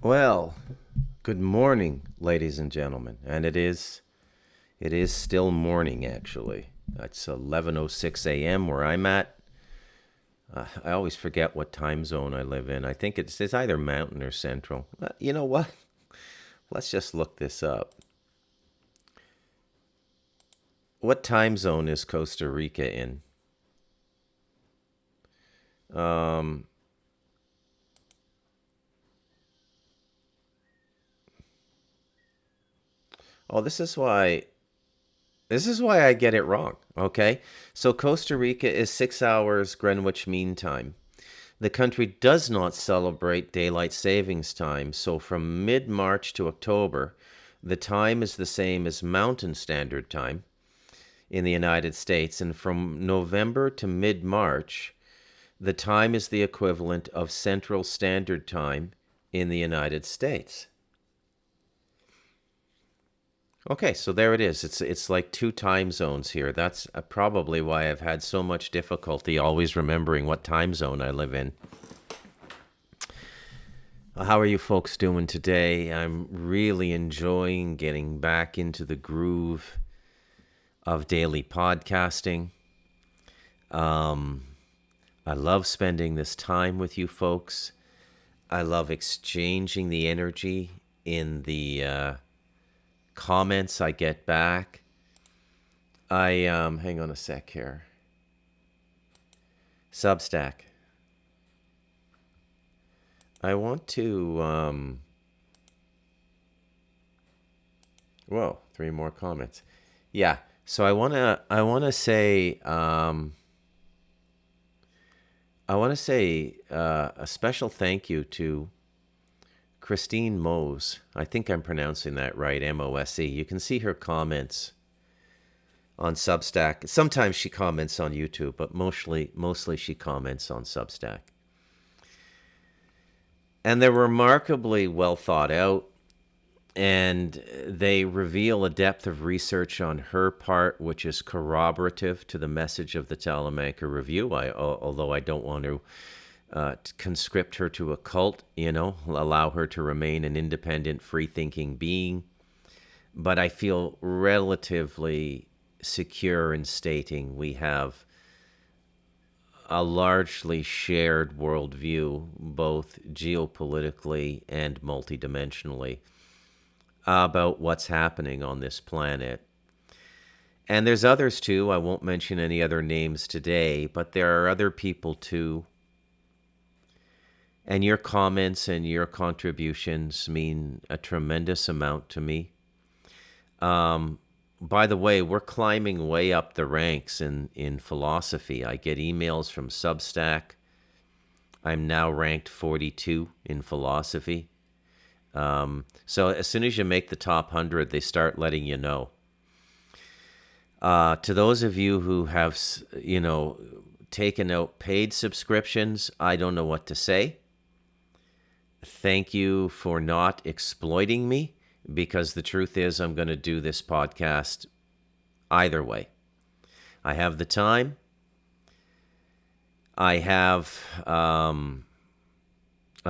Well, good morning, ladies and gentlemen. And it is still morning actually. It's 11:06 a.m. where I'm at. I always forget what time zone I live in. I think it's either mountain or central. You know what? Let's just look this up. What time zone is Costa Rica in? Um, oh, this is why I get it wrong. Okay, so Costa Rica is 6 hours Greenwich Mean Time. The country does not celebrate daylight savings time, so from mid March to October, the time is the same as Mountain Standard Time in the United States, and from November to mid March, the time is the equivalent of Central Standard Time in the United States. Okay, so there it is. It's like two time zones here. That's probably why I've had so much difficulty always remembering what time zone I live in. How are you folks doing today? I'm really enjoying getting back into the groove of daily podcasting. Um, I love spending this time with you folks. I love exchanging the energy in the comments I get back. Hang on a sec here. Substack. I want to whoa, three more comments. Yeah. So I want to say a special thank you to Christine Mose. I think I'm pronouncing that right, Mose. You can see her comments on Substack. Sometimes she comments on YouTube, but mostly she comments on Substack. And they're remarkably well thought out, and they reveal a depth of research on her part which is corroborative to the message of the Talamanca Review. Although I don't want to conscript her to a cult, allow her to remain an independent, free-thinking being. But I feel relatively secure in stating we have a largely shared worldview, both geopolitically and multidimensionally, about what's happening on this planet. And there's others too. I won't mention any other names today, but there are other people too. And your comments and your contributions mean a tremendous amount to me. By the way, we're climbing way up the ranks in philosophy. I get emails from Substack. I'm now ranked 42 in philosophy. So as soon as you make the top 100, they start letting you know. To those of you who have, taken out paid subscriptions, I don't know what to say. Thank you for not exploiting me, because the truth is I'm going to do this podcast either way. I have the time. I have a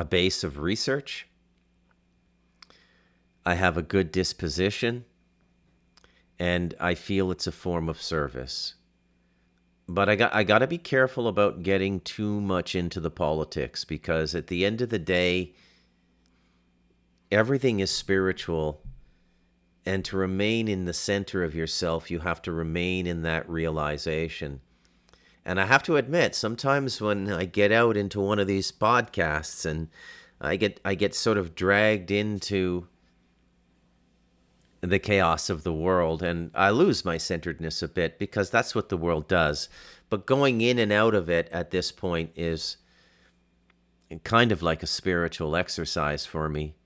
base of research. I have a good disposition, and I feel it's a form of service. But I got to be careful about getting too much into the politics, because at the end of the day, everything is spiritual, and to remain in the center of yourself, you have to remain in that realization. And I have to admit, sometimes when I get out into one of these podcasts and I get sort of dragged into the chaos of the world, and I lose my centeredness a bit, because that's what the world does. But going in and out of it at this point is kind of like a spiritual exercise for me.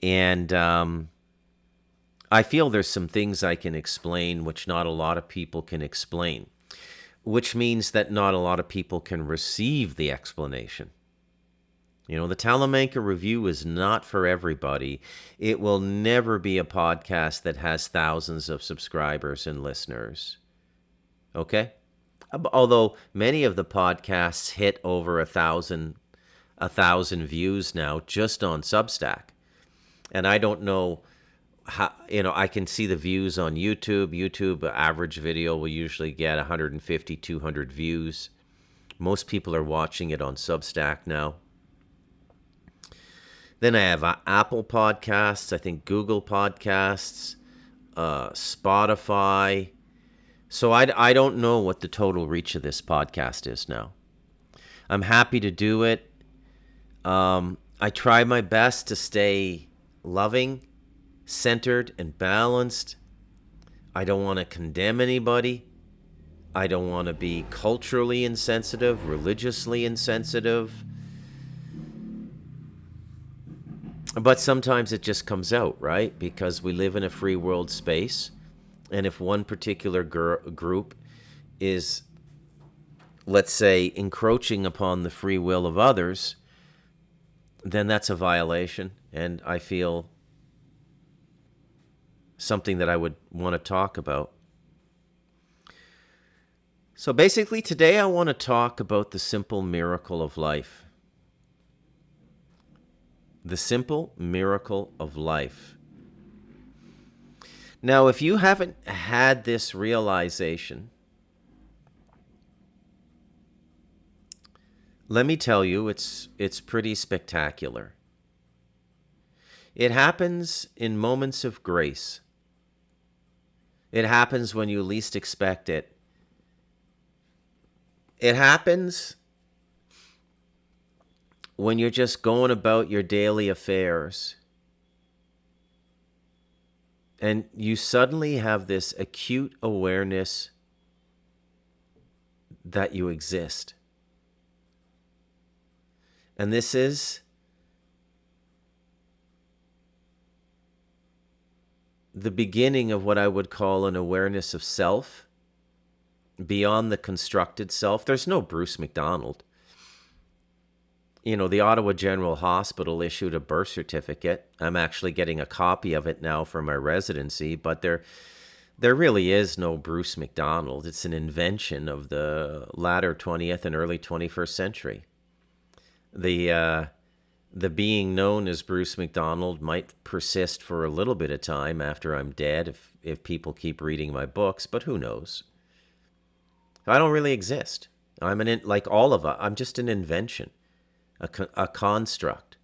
And I feel there's some things I can explain which not a lot of people can explain, which means that not a lot of people can receive the explanation. The Talamanca Review is not for everybody. It will never be a podcast that has thousands of subscribers and listeners. Okay? Although many of the podcasts hit over a thousand views now just on Substack. And I don't know how, I can see the views on YouTube. YouTube average video will usually get 150, 200 views. Most people are watching it on Substack now. Then I have Apple Podcasts, I think Google Podcasts, Spotify. So I don't know what the total reach of this podcast is now. I'm happy to do it. I try my best to stay loving, centered, and balanced. I don't want to condemn anybody. I don't want to be culturally insensitive, religiously insensitive. But sometimes it just comes out, right? Because we live in a free world space. And if one particular group is, let's say, encroaching upon the free will of others, then that's a violation. And I feel something that I would want to talk about. So basically, today I want to talk about the simple miracle of life. The simple miracle of life. Now, if you haven't had this realization, let me tell you, it's pretty spectacular. It happens in moments of grace. It happens when you least expect it. It happens when you're just going about your daily affairs and you suddenly have this acute awareness that you exist. And this is the beginning of what I would call an awareness of self, beyond the constructed self. There's no Bruce McDonald. The Ottawa General Hospital issued a birth certificate. I'm actually getting a copy of it now for my residency, but there really is no Bruce McDonald. It's an invention of the latter 20th and early 21st century. The being known as Bruce McDonald might persist for a little bit of time after I'm dead if people keep reading my books, but who knows? I don't really exist. Like all of us, I'm just an invention. A construct,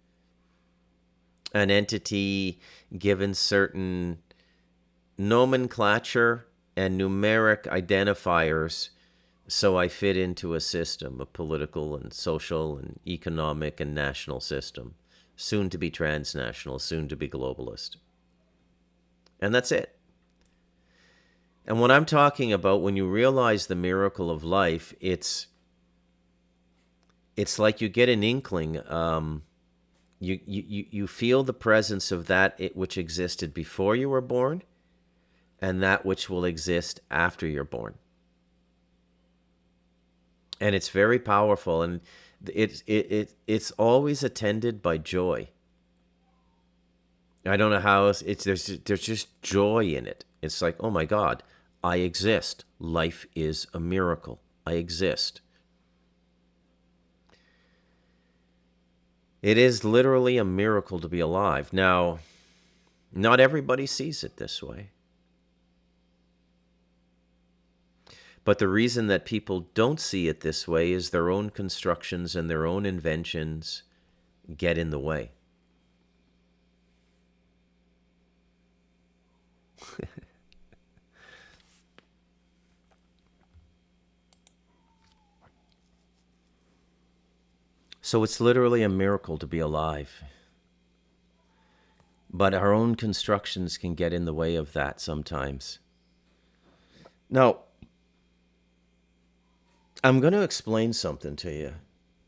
an entity given certain nomenclature and numeric identifiers so I fit into a system, a political and social and economic and national system, soon to be transnational, soon to be globalist. And that's it. And what I'm talking about, when you realize the miracle of life, it's like you get an inkling. You feel the presence of that which existed before you were born, and that which will exist after you're born. And it's very powerful, and it's always attended by joy. I don't know how else. There's just joy in it. It's like, oh my God, I exist. Life is a miracle. I exist. It is literally a miracle to be alive. Now, not everybody sees it this way. But the reason that people don't see it this way is their own constructions and their own inventions get in the way. So it's literally a miracle to be alive. But our own constructions can get in the way of that sometimes. Now, I'm going to explain something to you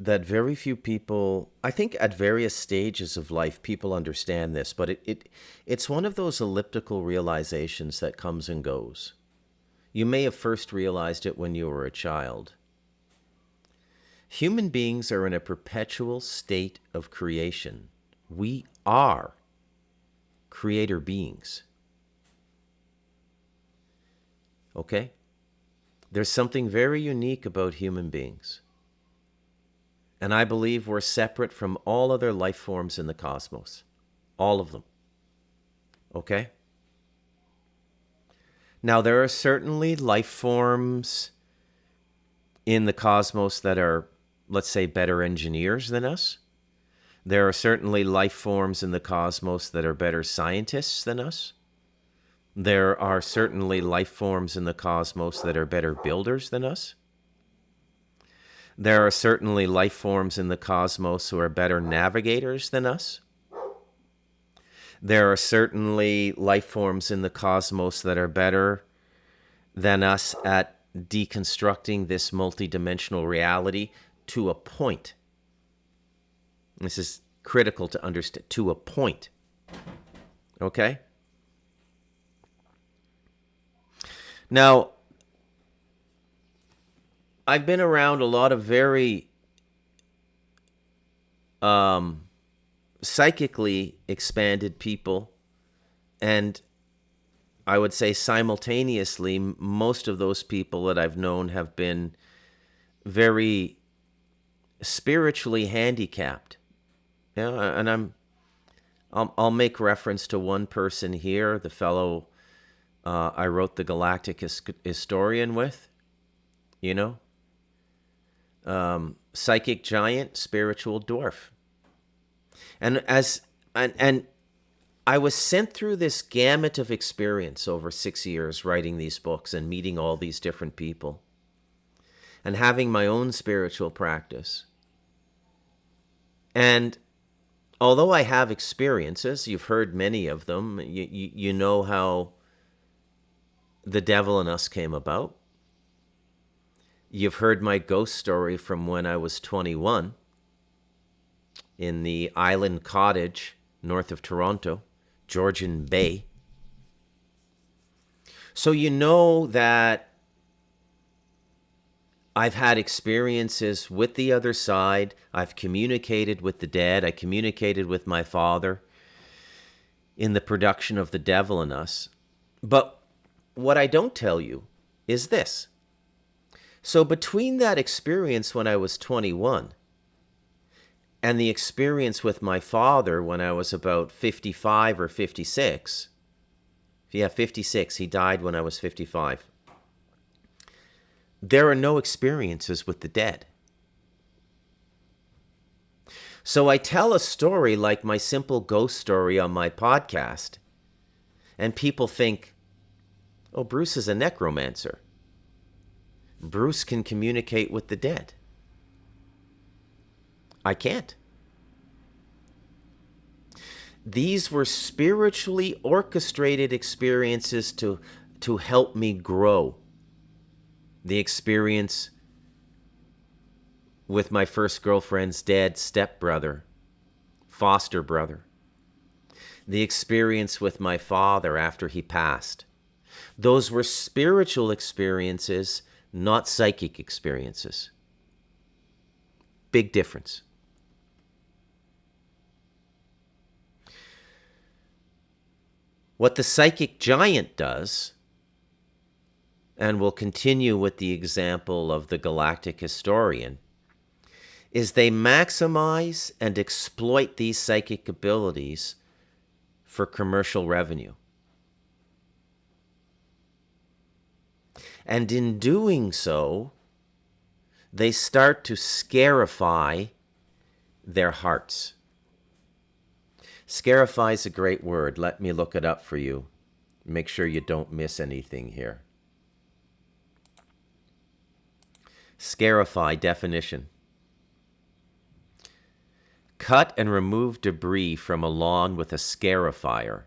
that very few people, I think at various stages of life, people understand this, but it's one of those elliptical realizations that comes and goes. You may have first realized it when you were a child. Human beings are in a perpetual state of creation. We are creator beings. Okay? There's something very unique about human beings. And I believe we're separate from all other life forms in the cosmos. All of them. Okay? Now, there are certainly life forms in the cosmos that are, let's say, better engineers than us. There are certainly life forms in the cosmos that are better scientists than us. There are certainly life forms in the cosmos that are better builders than us. There are certainly life forms in the cosmos who are better navigators than us. There are certainly life forms in the cosmos that are better than us at deconstructing this multidimensional reality to a point. This is critical to understand, to a point. Okay? Now, I've been around a lot of very psychically expanded people, and I would say simultaneously, most of those people that I've known have been very spiritually handicapped. Yeah, and I'll make reference to one person here, the fellow I wrote the Galactic Historian with, you know, psychic giant, spiritual dwarf, and I was sent through this gamut of experience over 6 years writing these books and meeting all these different people and having my own spiritual practice. And although I have experiences, you've heard many of them, you know how the devil in us came about. You've heard my ghost story from when I was 21 in the island cottage north of Toronto, Georgian Bay. So you know that I've had experiences with the other side. I've communicated with the dead. I communicated with my father in the production of The Devil in Us. But what I don't tell you is this. So between that experience when I was 21 and the experience with my father when I was about 55 or 56, 56, he died when I was 55, there are no experiences with the dead. So I tell a story like my simple ghost story on my podcast, and people think, oh, Bruce is a necromancer. Bruce can communicate with the dead. I can't. These were spiritually orchestrated experiences to help me grow. The experience with my first girlfriend's dead stepbrother, foster brother. The experience with my father after he passed. Those were spiritual experiences, not psychic experiences. Big difference. What the psychic giant does, and we'll continue with the example of the Galactic Historian, is they maximize and exploit these psychic abilities for commercial revenue. And in doing so, they start to scarify their hearts. Scarify is a great word. Let me look it up for you. Make sure you don't miss anything here. Scarify definition. Cut and remove debris from a lawn with a scarifier.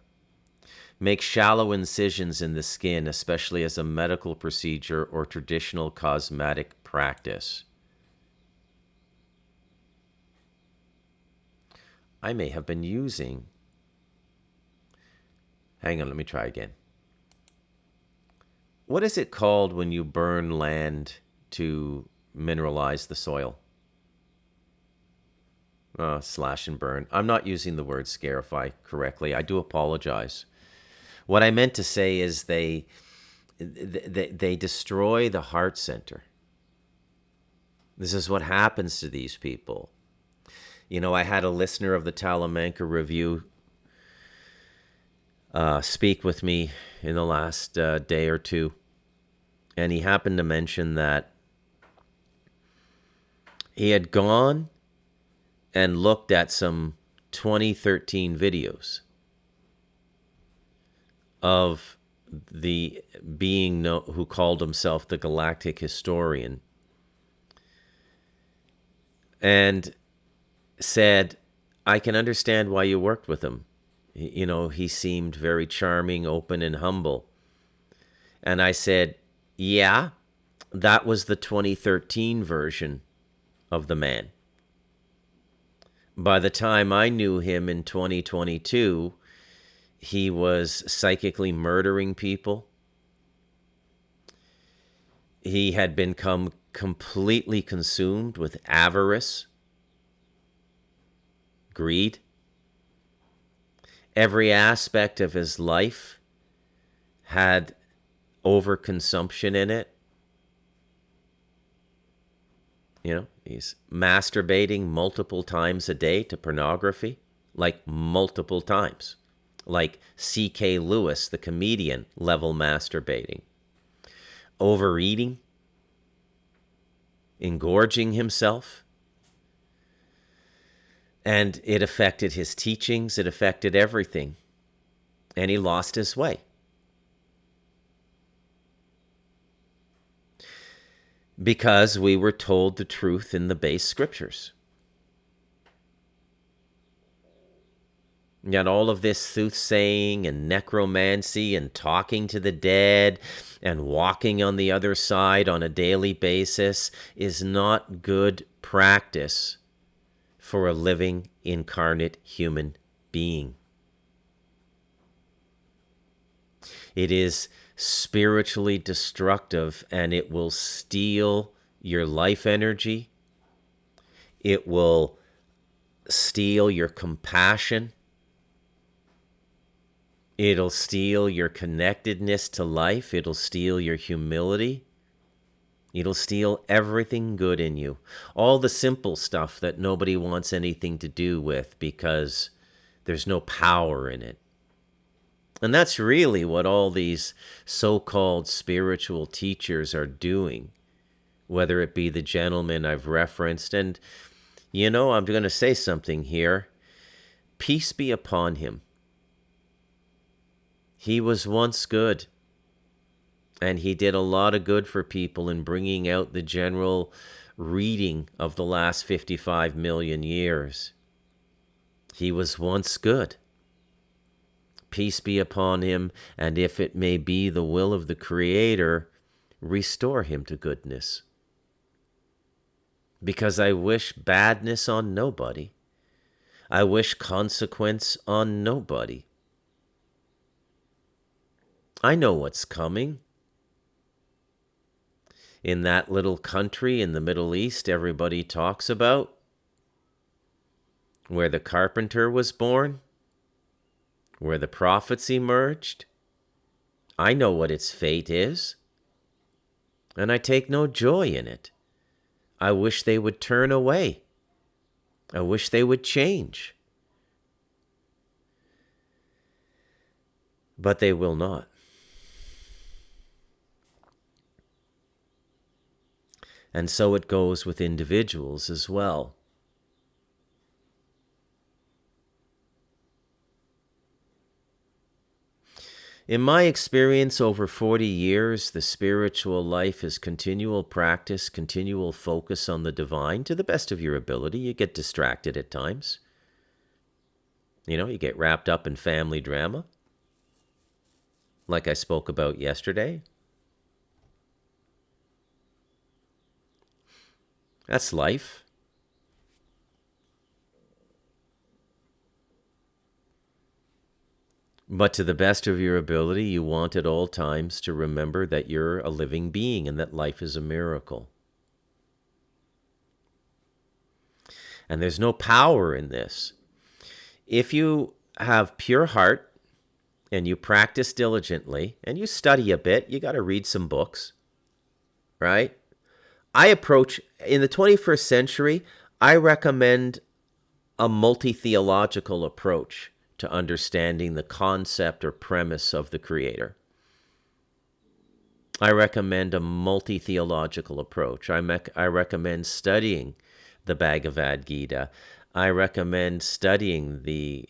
Make shallow incisions in the skin, especially as a medical procedure or traditional cosmetic practice. I may have been using... Hang on, let me try again. What is it called when you burn land to mineralize the soil? Slash and burn. I'm not using the word scarify correctly. I do apologize. What I meant to say is they destroy the heart center. This is what happens to these people. I had a listener of the Talamanca Review speak with me in the last day or two, and he happened to mention that he had gone and looked at some 2013 videos of the being who called himself the Galactic Historian, and said, I can understand why you worked with him. He seemed very charming, open, and humble. And I said, yeah, that was the 2013 version of the man. By the time I knew him in 2022, he was psychically murdering people. He had become completely consumed with avarice, greed. Every aspect of his life had overconsumption in it. He's masturbating multiple times a day to pornography, like multiple times, like C.K. Lewis, the comedian, level masturbating. Overeating, engorging himself. And it affected his teachings, it affected everything. And he lost his way. Because we were told the truth in the base scriptures. Yet all of this soothsaying and necromancy and talking to the dead and walking on the other side on a daily basis is not good practice for a living, incarnate human being. It is spiritually destructive, and it will steal your life energy. It will steal your compassion. It'll steal your connectedness to life. It'll steal your humility. It'll steal everything good in you. All the simple stuff that nobody wants anything to do with because there's no power in it. And that's really what all these so-called spiritual teachers are doing, whether it be the gentleman I've referenced. And, I'm going to say something here. Peace be upon him. He was once good. And he did a lot of good for people in bringing out the general reading of the last 55 million years. He was once good. Peace be upon him, and if it may be the will of the Creator, restore him to goodness. Because I wish badness on nobody. I wish consequence on nobody. I know what's coming. In that little country in the Middle East everybody talks about, where the carpenter was born, where the prophets emerged, I know what its fate is, and I take no joy in it. I wish they would turn away. I wish they would change. But they will not. And so it goes with individuals as well. In my experience over 40 years, the spiritual life is continual practice, continual focus on the divine to the best of your ability. You get distracted at times. You get wrapped up in family drama, like I spoke about yesterday. That's life. But to the best of your ability, you want at all times to remember that you're a living being and that life is a miracle. And there's no power in this. If you have pure heart and you practice diligently and you study a bit, you got to read some books, right? I approach, in the 21st century, I recommend a multi-theological approach to understanding the concept or premise of the Creator. I recommend a multi-theological approach. I recommend studying the Bhagavad Gita. I recommend studying the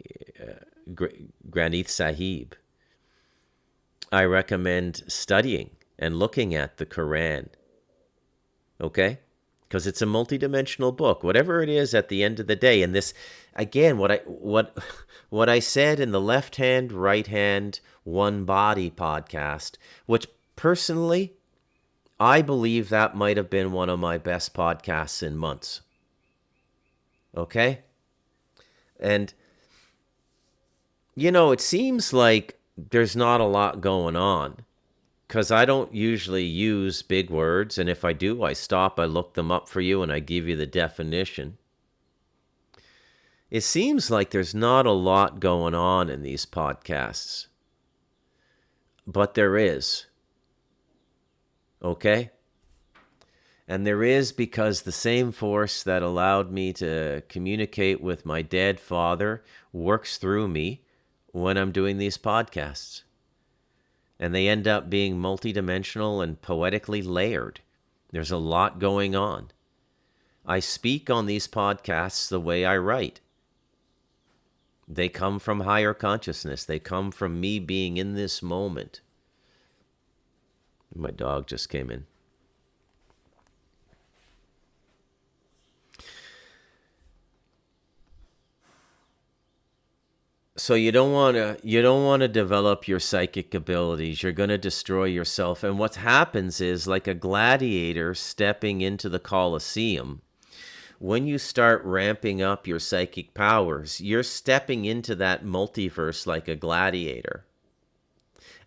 Granth Sahib. I recommend studying and looking at the Quran. Okay? Because it's a multidimensional book. Whatever it is at the end of the day. And this, again, what I said in the Left Hand, Right Hand, One Body podcast, which personally, I believe that might have been one of my best podcasts in months. Okay? And, it seems like there's not a lot going on because I don't usually use big words. And if I do, I stop, I look them up for you, and I give you the definition. It seems like there's not a lot going on in these podcasts, but there is. Okay? And there is because the same force that allowed me to communicate with my dead father works through me when I'm doing these podcasts. And they end up being multidimensional and poetically layered. There's a lot going on. I speak on these podcasts the way I write. They come from higher consciousness. They come from me being in this moment. My dog just came in. So you don't want to develop your psychic abilities. You're going to destroy yourself. And what happens is, like a gladiator stepping into the Colosseum, when you start ramping up your psychic powers, you're stepping into that multiverse like a gladiator.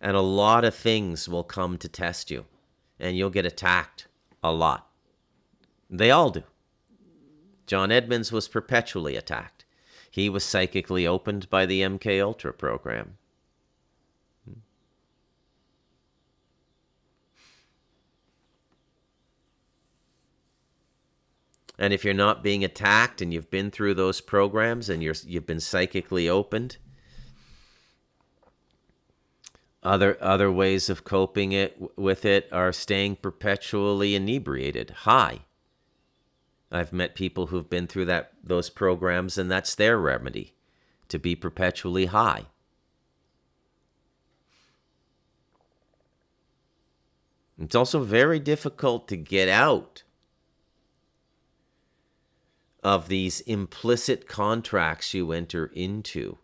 And a lot of things will come to test you. And you'll get attacked a lot. They all do. John Edmonds was perpetually attacked. He was psychically opened by the MK Ultra program. And if you're not being attacked and you've been through those programs and you've been psychically opened, other ways of coping with it are staying perpetually inebriated, high. I've met people who've been through those programs, and that's their remedy, to be perpetually high. It's also very difficult to get out of these implicit contracts you enter into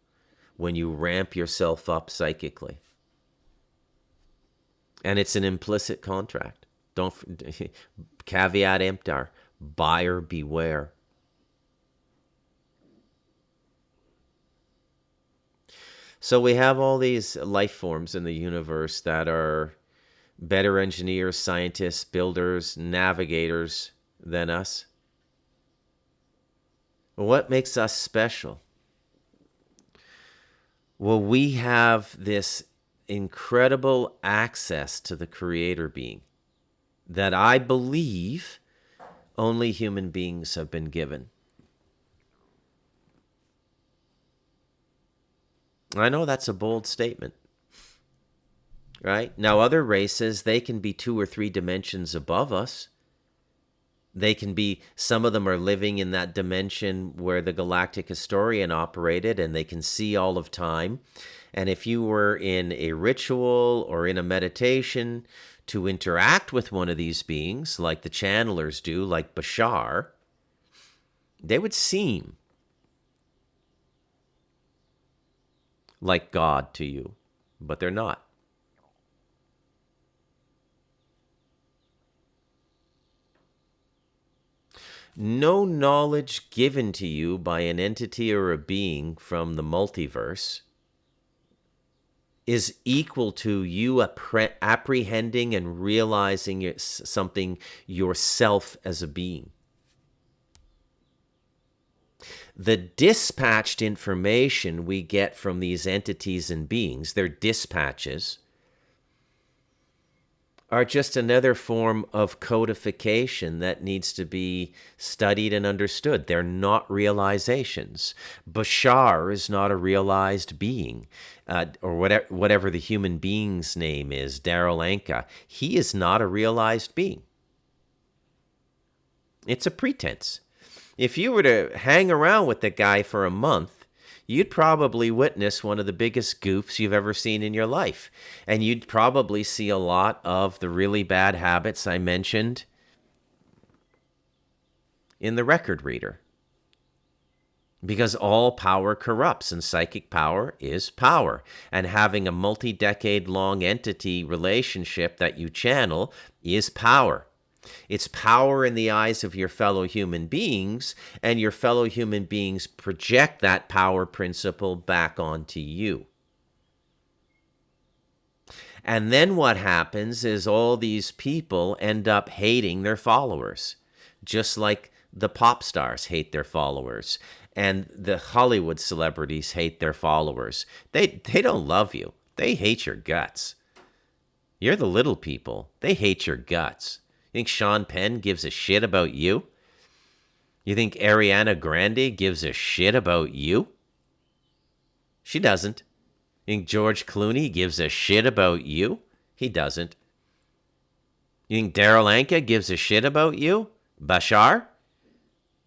when you ramp yourself up psychically. And it's an implicit contract. Caveat emptor. Buyer beware. So we have all these life forms in the universe that are better engineers, scientists, builders, navigators than us. What makes us special? Well, we have this incredible access to the Creator being that I believe only human beings have been given. I know that's a bold statement, right? Now, other races, they can be 2 or 3 dimensions above us. They can be, some of them are living in that dimension where the galactic historian operated, and they can see all of time. And if you were in a ritual or in a meditation to interact with one of these beings, like the channelers do, like Bashar, they would seem like God to you, but they're not. No knowledge given to you by an entity or a being from the multiverse is equal to you apprehending and realizing something yourself as a being. the dispatched information we get from these entities and beings, their dispatches, are just another form of codification that needs to be studied and understood. They're not realizations. Bashar is not a realized being, or whatever the human being's name is, Darryl Anka. He is not a realized being. It's a pretense. If you were to hang around with the guy for a month, you'd probably witness one of the biggest goofs you've ever seen in your life. And you'd probably see a lot of the really bad habits I mentioned in the record reader. Because all power corrupts, and psychic power is power. And having a multi-decade-long entity relationship that you channel is power. It's power in the eyes of your fellow human beings, and your fellow human beings project that power principle back onto you. And then what happens is all these people end up hating their followers, just like the pop stars hate their followers, and the Hollywood celebrities hate their followers. They don't love you. They hate your guts. You're the little people. They hate your guts. You think Sean Penn gives a shit about you? You think Ariana Grande gives a shit about you? She doesn't. You think George Clooney gives a shit about you? He doesn't. You think Darryl Anka gives a shit about you? Bashar?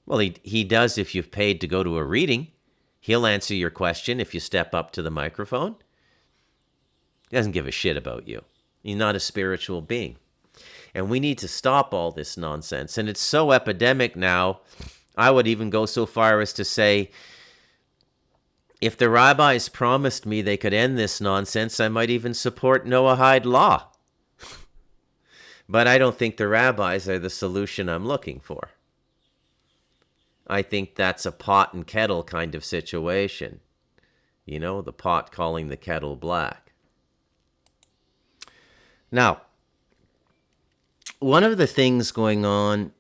Well, he does if you've paid to go to a reading. He'll answer your question if you step up to the microphone. He doesn't give a shit about you. He's not a spiritual being. And we need to stop all this nonsense. And it's so epidemic now, I would even go so far as to say, if the rabbis promised me they could end this nonsense, I might even support Noahide law. But I don't think the rabbis are the solution I'm looking for. I think that's a pot and kettle kind of situation. You know, the pot calling the kettle black. Now, one of the things going on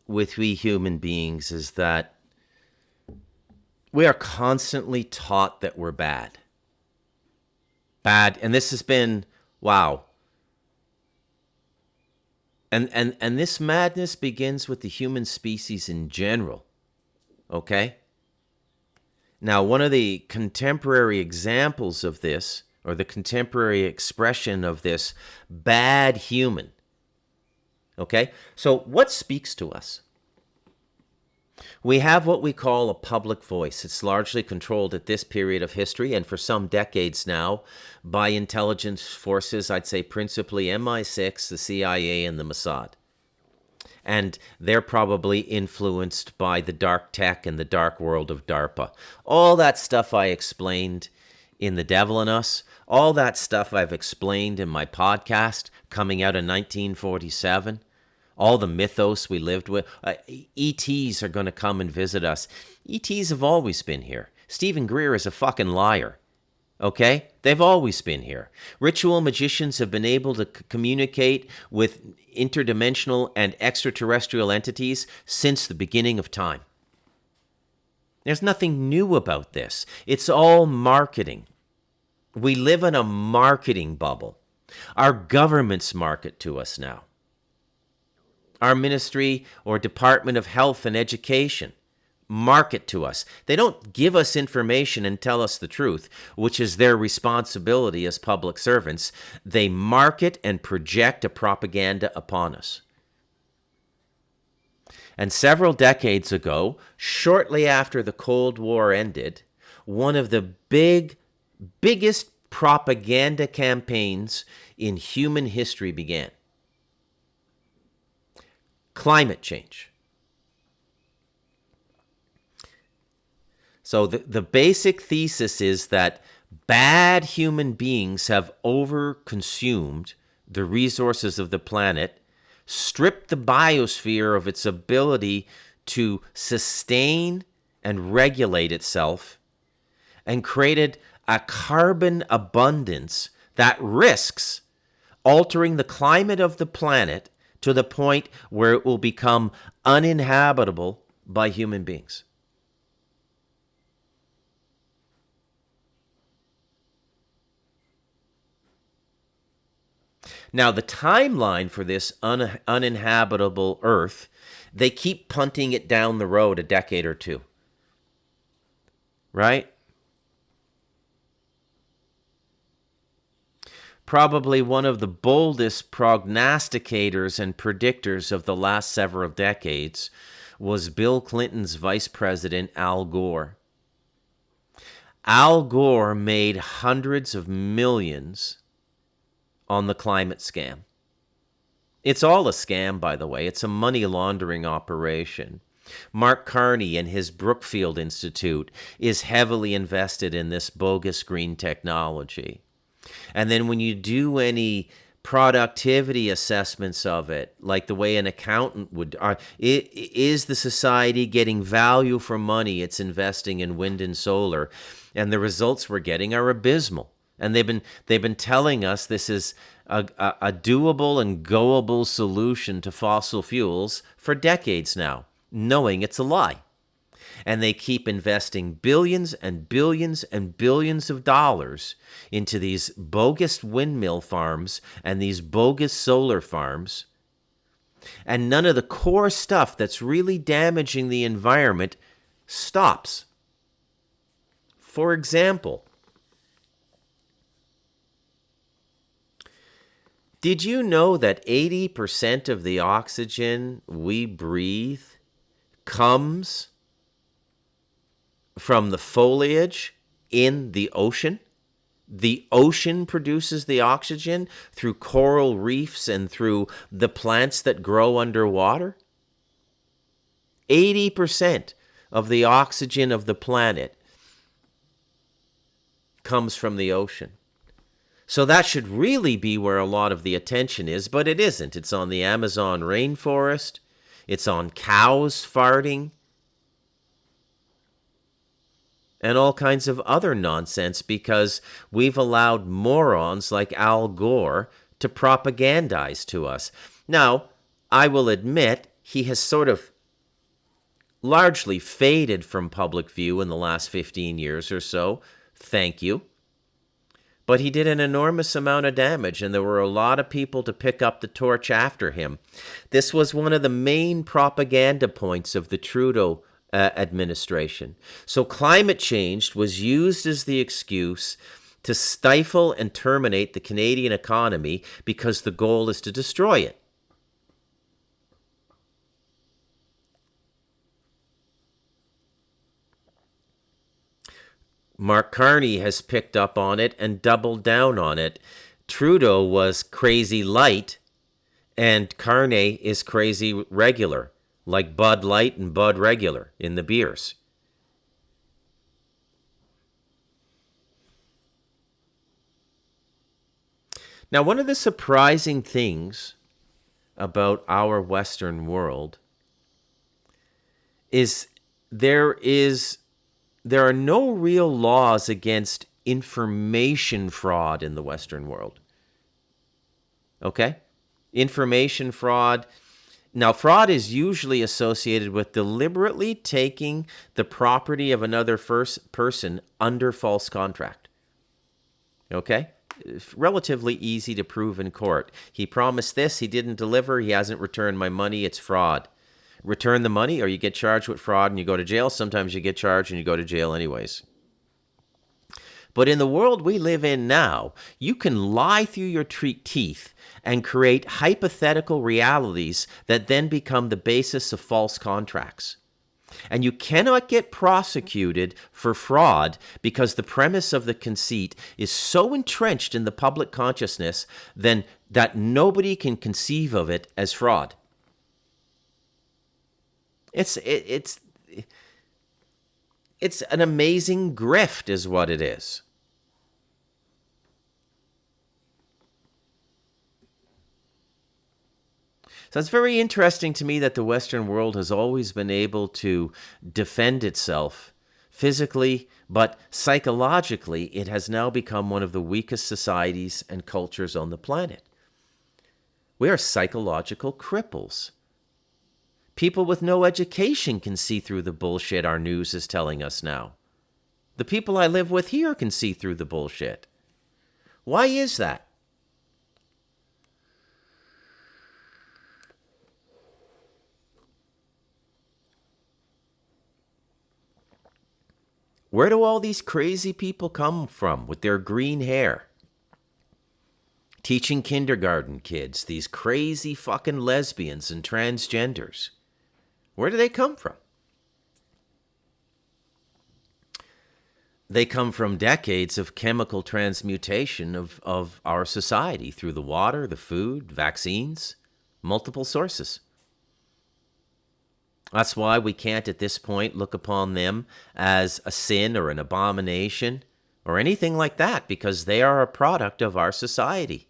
with we human beings is that we are constantly taught that we're bad. Bad, and this has been, wow. And this madness begins with the human species in general, okay? Now, one of the contemporary examples of this, or the contemporary expression of this bad human, okay? So what speaks to us? We have what we call a public voice. It's largely controlled at this period of history and for some decades now by intelligence forces, I'd say principally MI6, the CIA, and the Mossad. And they're probably influenced by the dark tech and the dark world of DARPA. All that stuff I explained in The Devil in Us, all that stuff I've explained in my podcast coming out in 1947, all the mythos we lived with. ETs are going to come and visit us. ETs have always been here. Stephen Greer is a fucking liar. Okay? They've always been here. Ritual magicians have been able to communicate with interdimensional and extraterrestrial entities since the beginning of time. There's nothing new about this. It's all marketing. We live in a marketing bubble. Our governments market to us now. Our Ministry or Department of Health and Education market to us. They don't give us information and tell us the truth, which is their responsibility as public servants. They market and project a propaganda upon us. And several decades ago, shortly after the Cold War ended, one of the biggest propaganda campaigns in human history began. Climate change. So the basic thesis is that bad human beings have overconsumed the resources of the planet, stripped the biosphere of its ability to sustain and regulate itself, and created a carbon abundance that risks altering the climate of the planet to the point where it will become uninhabitable by human beings. Now, the timeline for this uninhabitable Earth, they keep punting it down the road a decade or two, right? Probably one of the boldest prognosticators and predictors of the last several decades was Bill Clinton's vice president, Al Gore. Al Gore made hundreds of millions on the climate scam. It's all a scam, by the way. It's a money laundering operation. Mark Carney and his Brookfield Institute is heavily invested in this bogus green technology. And then when you do any productivity assessments of it, like the way an accountant would, is the society getting value for money it's investing in wind and solar? And the results we're getting are abysmal. And they've been telling us this is a doable and goable solution to fossil fuels for decades now, knowing it's a lie. And they keep investing billions and billions and billions of dollars into these bogus windmill farms and these bogus solar farms. And none of the core stuff that's really damaging the environment stops. For example, did you know that 80% of the oxygen we breathe comes from the foliage in the ocean? The ocean produces the oxygen through coral reefs and through the plants that grow underwater. 80% of the oxygen of the planet comes from the ocean. So that should really be where a lot of the attention is, but it isn't. It's on the Amazon rainforest. It's on cows farting. And all kinds of other nonsense because we've allowed morons like Al Gore to propagandize to us. Now, I will admit he has sort of largely faded from public view in the last 15 years or so. Thank you. But he did an enormous amount of damage, and there were a lot of people to pick up the torch after him. This was one of the main propaganda points of the Trudeau administration. So climate change was used as the excuse to stifle and terminate the Canadian economy because the goal is to destroy it. Mark Carney has picked up on it and doubled down on it. Trudeau was crazy light, and Carney is crazy regular, like Bud Light and Bud Regular in the beers. Now, one of the surprising things about our Western world is there are no real laws against information fraud in the Western world. Okay? Information fraud. Now, fraud is usually associated with deliberately taking the property of another person under false contract. Okay? It's relatively easy to prove in court. He promised this, he didn't deliver, he hasn't returned my money, it's fraud. Return the money or you get charged with fraud and you go to jail. Sometimes you get charged and you go to jail anyways. But in the world we live in now, you can lie through your teeth and create hypothetical realities that then become the basis of false contracts. And you cannot get prosecuted for fraud because the premise of the conceit is so entrenched in the public consciousness then that nobody can conceive of it as fraud. It's an amazing grift is what it is. So it's very interesting to me that the Western world has always been able to defend itself physically, but psychologically, it has now become one of the weakest societies and cultures on the planet. We are psychological cripples. People with no education can see through the bullshit our news is telling us now. The people I live with here can see through the bullshit. Why is that? Where do all these crazy people come from with their green hair? Teaching kindergarten kids, these crazy fucking lesbians and transgenders. Where do they come from? They come from decades of chemical transmutation of our society through the water, the food, vaccines, multiple sources. That's why we can't at this point look upon them as a sin or an abomination or anything like that, because they are a product of our society.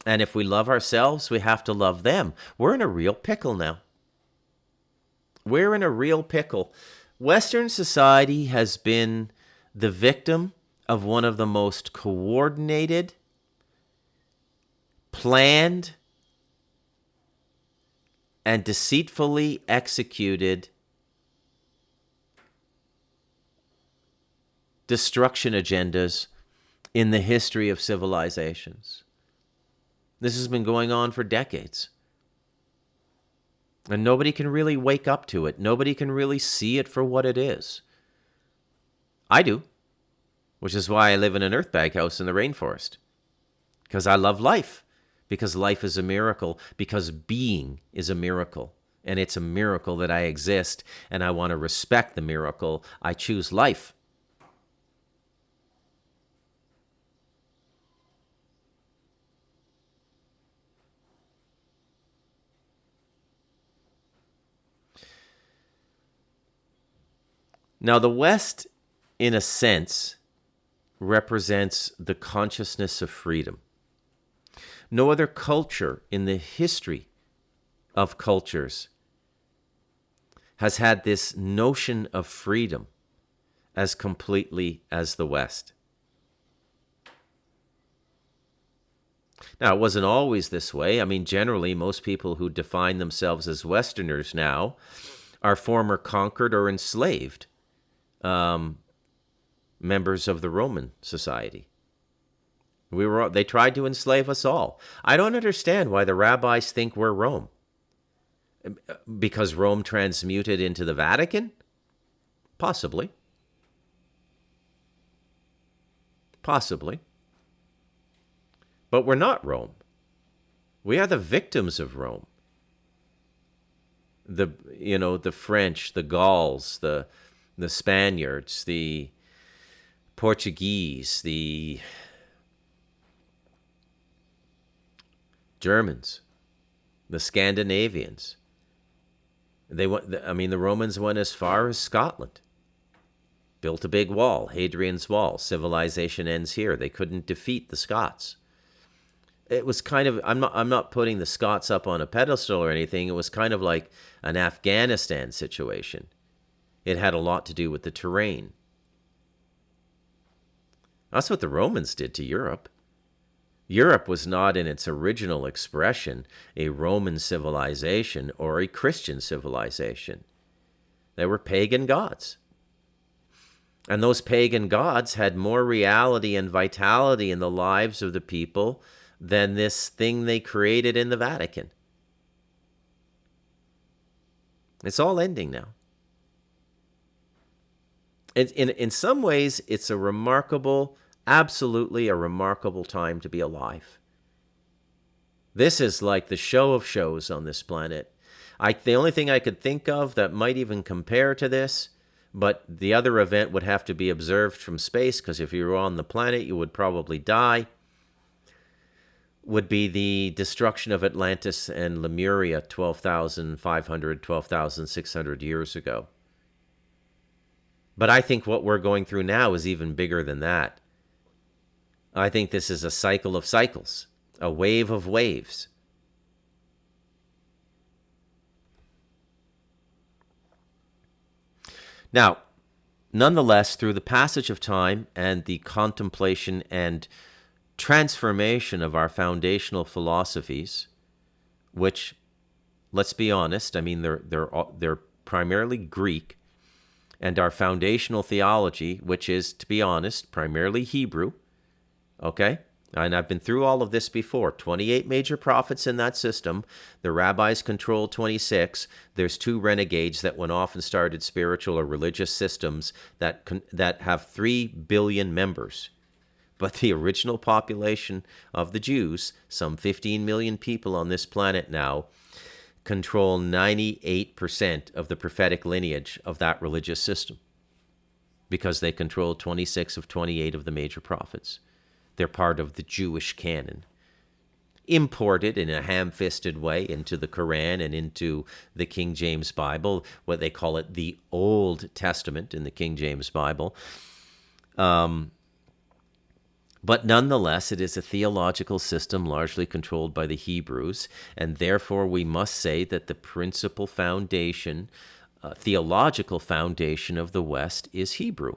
And if we love ourselves, we have to love them. We're in a real pickle now. We're in a real pickle. Western society has been the victim of one of the most coordinated, planned, and deceitfully executed destruction agendas in the history of civilizations. This has been going on for decades. And nobody can really wake up to it. Nobody can really see it for what it is. I do, which is why I live in an earthbag house in the rainforest. Because I love life. Because life is a miracle. Because being is a miracle. And it's a miracle that I exist. And I want to respect the miracle. I choose life. Now, the West, in a sense, represents the consciousness of freedom. No other culture in the history of cultures has had this notion of freedom as completely as the West. Now, it wasn't always this way. I mean, generally, most people who define themselves as Westerners now are former conquered or enslaved members of the Roman society. They tried to enslave us all. I don't understand why the rabbis think we're Rome. Because Rome transmuted into the Vatican? Possibly. Possibly. But we're not Rome. We are the victims of Rome. The French, the Gauls, the Spaniards, the Portuguese, the Germans, the Scandinavians. The Romans went as far as Scotland. Built a big wall, Hadrian's Wall. Civilization ends here. They couldn't defeat the Scots. It was kind of, I'm not putting the Scots up on a pedestal or anything. It was kind of like an Afghanistan situation. It had a lot to do with the terrain. That's what the Romans did to Europe. Europe was not in its original expression a Roman civilization or a Christian civilization. They were pagan gods. And those pagan gods had more reality and vitality in the lives of the people than this thing they created in the Vatican. It's all ending now. In some ways, it's a remarkable, absolutely a remarkable time to be alive. This is like the show of shows on this planet. The only thing I could think of that might even compare to this, but the other event would have to be observed from space, because if you were on the planet, you would probably die, would be the destruction of Atlantis and Lemuria 12,500, 12,600 years ago. But I think what we're going through now is even bigger than that. I think this is a cycle of cycles, a wave of waves. Now, nonetheless, through the passage of time and the contemplation and transformation of our foundational philosophies, which, let's be honest, I mean, they're primarily Greek, and our foundational theology, which is, to be honest, primarily Hebrew, okay? And I've been through all of this before. 28 major prophets in that system. The rabbis control 26. There's 2 renegades that went off and started spiritual or religious systems that have 3 billion members. But the original population of the Jews, some 15 million people on this planet now, control 98% of the prophetic lineage of that religious system because they control 26 of 28 of the major prophets. They're part of the Jewish canon, imported in a ham-fisted way into the Quran and into the King James Bible, what they call it the Old Testament in the King James Bible. But nonetheless, it is a theological system largely controlled by the Hebrews, and therefore we must say that the principal foundation, theological foundation of the West is Hebrew.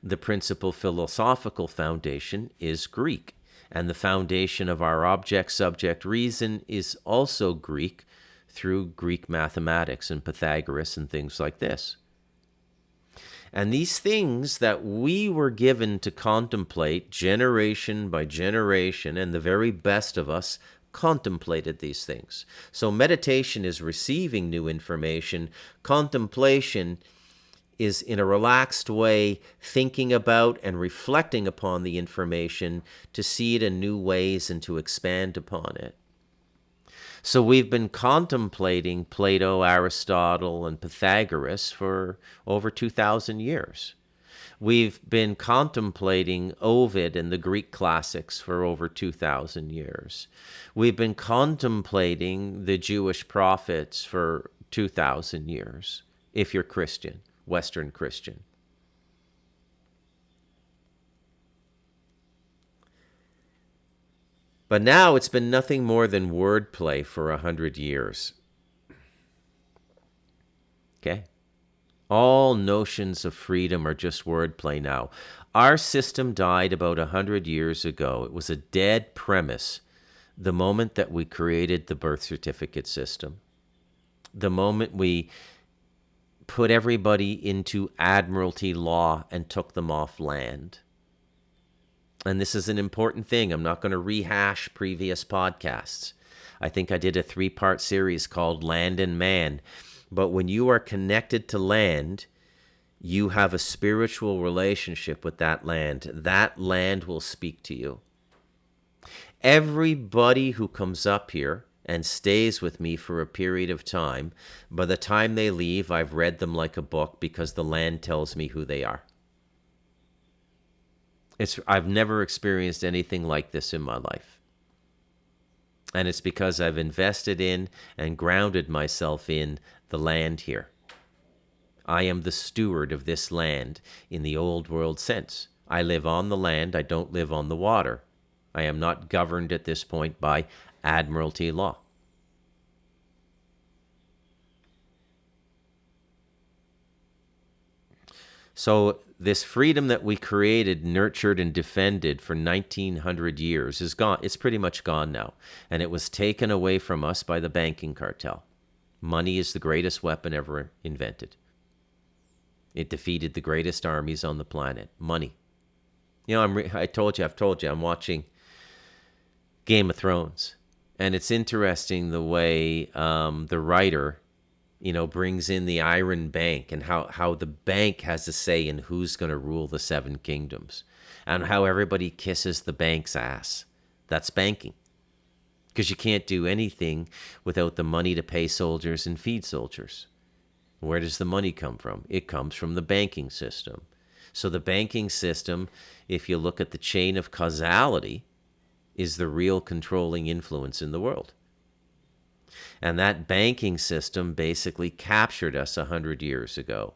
The principal philosophical foundation is Greek, and the foundation of our object-subject reason is also Greek through Greek mathematics and Pythagoras and things like this. And these things that we were given to contemplate generation by generation, and the very best of us contemplated these things. So meditation is receiving new information. Contemplation is in a relaxed way thinking about and reflecting upon the information to see it in new ways and to expand upon it. So we've been contemplating Plato, Aristotle, and Pythagoras for over 2,000 years. We've been contemplating Ovid and the Greek classics for over 2,000 years. We've been contemplating the Jewish prophets for 2,000 years, if you're Christian. Western Christian. But now it's been nothing more than wordplay for 100 years. Okay? All notions of freedom are just wordplay now. Our system died about 100 years ago. It was a dead premise the moment that we created the birth certificate system. The moment we put everybody into admiralty law and took them off land. And this is an important thing. I'm not going to rehash previous podcasts. I think I did a 3-part series called Land and Man. But when you are connected to land, you have a spiritual relationship with that land. That land will speak to you. Everybody who comes up here and stays with me for a period of time, by the time they leave, I've read them like a book because the land tells me who they are. I've never experienced anything like this in my life. And it's because I've invested in and grounded myself in the land here. I am the steward of this land in the old world sense. I live on the land, I don't live on the water. I am not governed at this point by admiralty law. So this freedom that we created, nurtured, and defended for 1,900 years is gone. It's pretty much gone now. And it was taken away from us by the banking cartel. Money is the greatest weapon ever invented. It defeated the greatest armies on the planet. Money. You know, I've told you, I'm watching Game of Thrones. And it's interesting the way the writer, brings in the Iron Bank and how the bank has a say in who's going to rule the 7 kingdoms and how everybody kisses the bank's ass. That's banking. Because you can't do anything without the money to pay soldiers and feed soldiers. Where does the money come from? It comes from the banking system. So the banking system, if you look at the chain of causality, is the real controlling influence in the world. And that banking system basically captured us 100 years ago.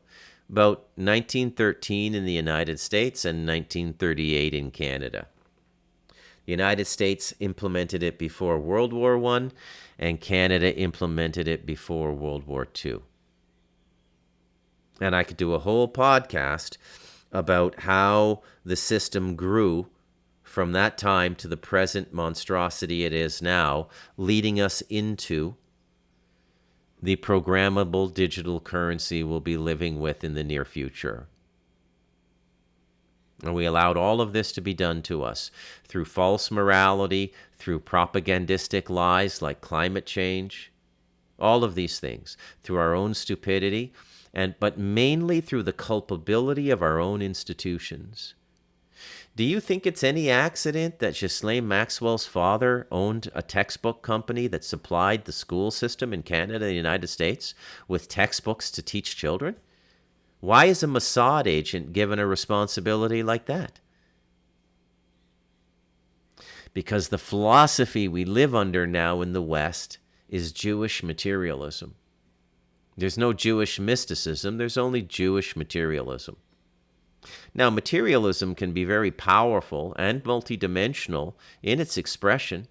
About 1913 in the United States and 1938 in Canada. The United States implemented it before World War I, and Canada implemented it before World War II. And I could do a whole podcast about how the system grew from that time to the present monstrosity it is now, leading us into the programmable digital currency we'll be living with in the near future. And we allowed all of this to be done to us through false morality, through propagandistic lies like climate change, all of these things, through our own stupidity, but mainly through the culpability of our own institutions. Do you think it's any accident that Ghislaine Maxwell's father owned a textbook company that supplied the school system in Canada and the United States with textbooks to teach children? Why is a Mossad agent given a responsibility like that? Because the philosophy we live under now in the West is Jewish materialism. There's no Jewish mysticism, there's only Jewish materialism. Now, materialism can be very powerful and multidimensional in its expression.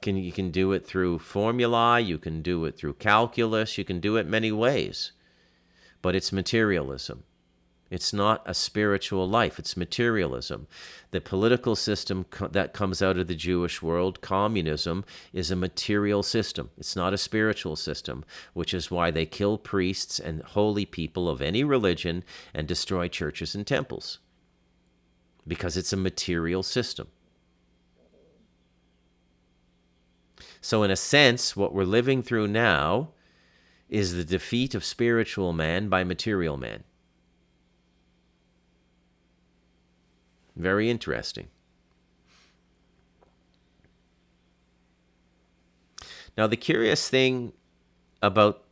You can do it through formulae, you can do it through calculus, you can do it many ways. But it's materialism. It's not a spiritual life, it's materialism. The political system that comes out of the Jewish world, communism, is a material system. It's not a spiritual system, which is why they kill priests and holy people of any religion and destroy churches and temples. Because it's a material system. So in a sense, what we're living through now is the defeat of spiritual man by material man. Very interesting. Now, the curious thing about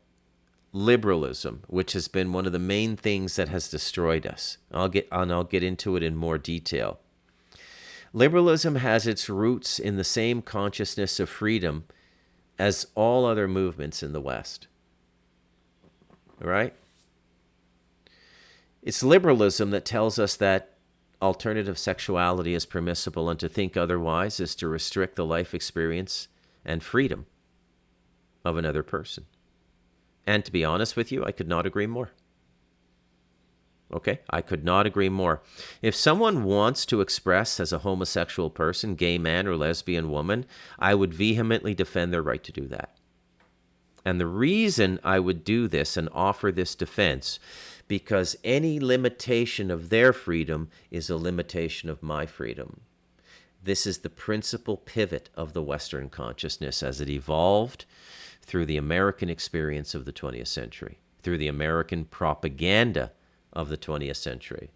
liberalism, which has been one of the main things that has destroyed us, I'll get into it in more detail. Liberalism has its roots in the same consciousness of freedom as all other movements in the West. Right? It's liberalism that tells us that alternative sexuality is permissible, and to think otherwise is to restrict the life experience and freedom of another person. And to be honest with you, I could not agree more. Okay? I could not agree more. If someone wants to express as a homosexual person, gay man or lesbian woman, I would vehemently defend their right to do that. And the reason I would do this and offer this defense, because any limitation of their freedom is a limitation of my freedom. This is the principal pivot of the Western consciousness as it evolved through the American experience of the 20th century, through the American propaganda of the 20th century.